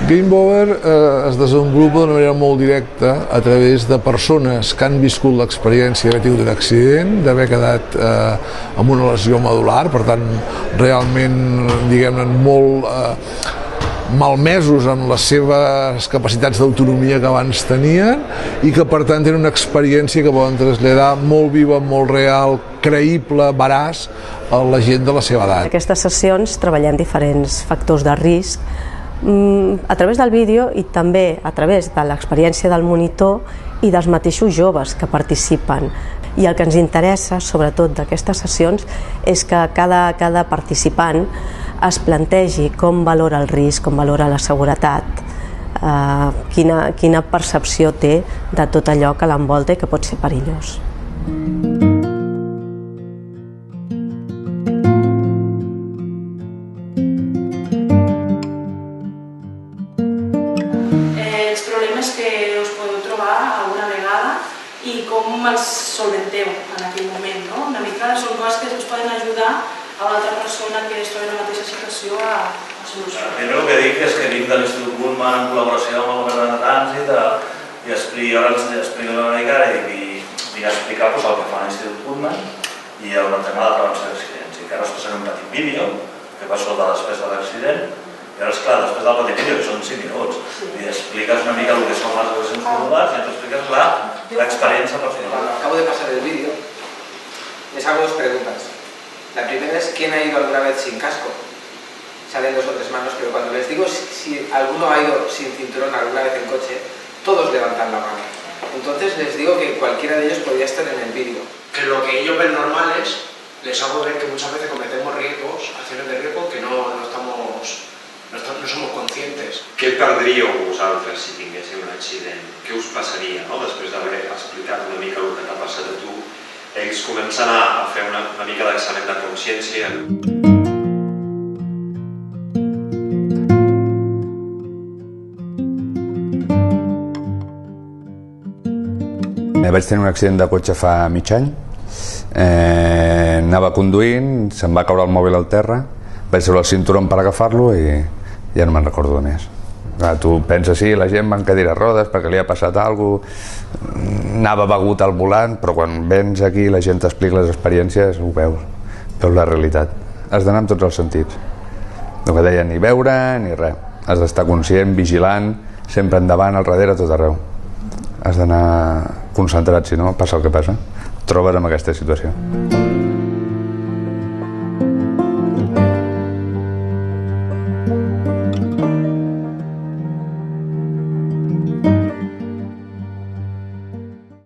Game Over es desenvolupa d'una manera molt directa a través de persones que han viscut l'experiència d'haver tingut un accident, d'haver quedat amb una lesió medular, per tant, realment, diguem-ne, molt malmesos amb les seves capacitats d'autonomia que abans tenien i que, per tant, tenen una experiència que poden traslladar molt viva, molt real, creïble, veraç a la gent de la seva edat. En aquestes sessions treballem diferents factors de risc a través del vídeo i també a través de l'experiència del monitor i dels mateixos joves que participen. I el que ens interessa, sobretot d'aquestes sessions, és que cada participant es plantegi com valora el risc, com valora la seguretat, quina percepció té de tot allò que l'envolta i que pot ser perillós. I com els solventeu en aquell moment, no? Una mica són coses que us poden ajudar a l'altra persona que es troba en la mateixa situació a solucionar. Primer el que dic és que vinc de l'Institut Pullman en col·laboració amb el Govern de Trànsit i ara els explico una mica i explicar el que fa l'Institut Pullman i el tema de la prevenció d'accidents. I que ara us passaré un petit vídeo que va soltar després de l'accident. I ara, esclar, després del petit vídeo, que són 5 minuts, i expliques una mica el que són les lesions medulars i ens expliques l'experiencia personal. Acabo de pasar el vídeo. Les hago dos preguntas. La primera es: ¿quién ha ido alguna vez sin casco? Salen 2 o 3 manos, pero cuando les digo si alguno ha ido sin cinturón alguna vez en coche, todos levantan la mano. Entonces les digo que cualquiera de ellos podría estar en el vídeo. Que lo que ellos ven normales, les hago ver que muchas veces cometemos riesgos, acciones de riesgo que no somos conscientes. Què perdríeu vosaltres si tinguéssiu un accident? Què us passaria, no? Després d'haver explicat una mica el que t'ha passat a tu, ells comencen a fer una mica d'examen de consciència. Vaig tenir un accident de cotxe fa mig any. Anava conduint, se'm va caure el mòbil al terra, vaig treure el cinturó per agafar-lo i ja no me'n recordo més. Tu penses, sí, la gent va en cadira de rodes perquè li ha passat alguna cosa, anava begut al volant, però quan vens aquí la gent t'explica les experiències, ho veus la realitat. Has d'anar amb tots els sentits. El que deia, ni veure ni res. Has d'estar conscient, vigilant, sempre endavant, al darrere, tot arreu. Has d'anar concentrat, si no, passa el que passa. Et trobes en aquesta situació.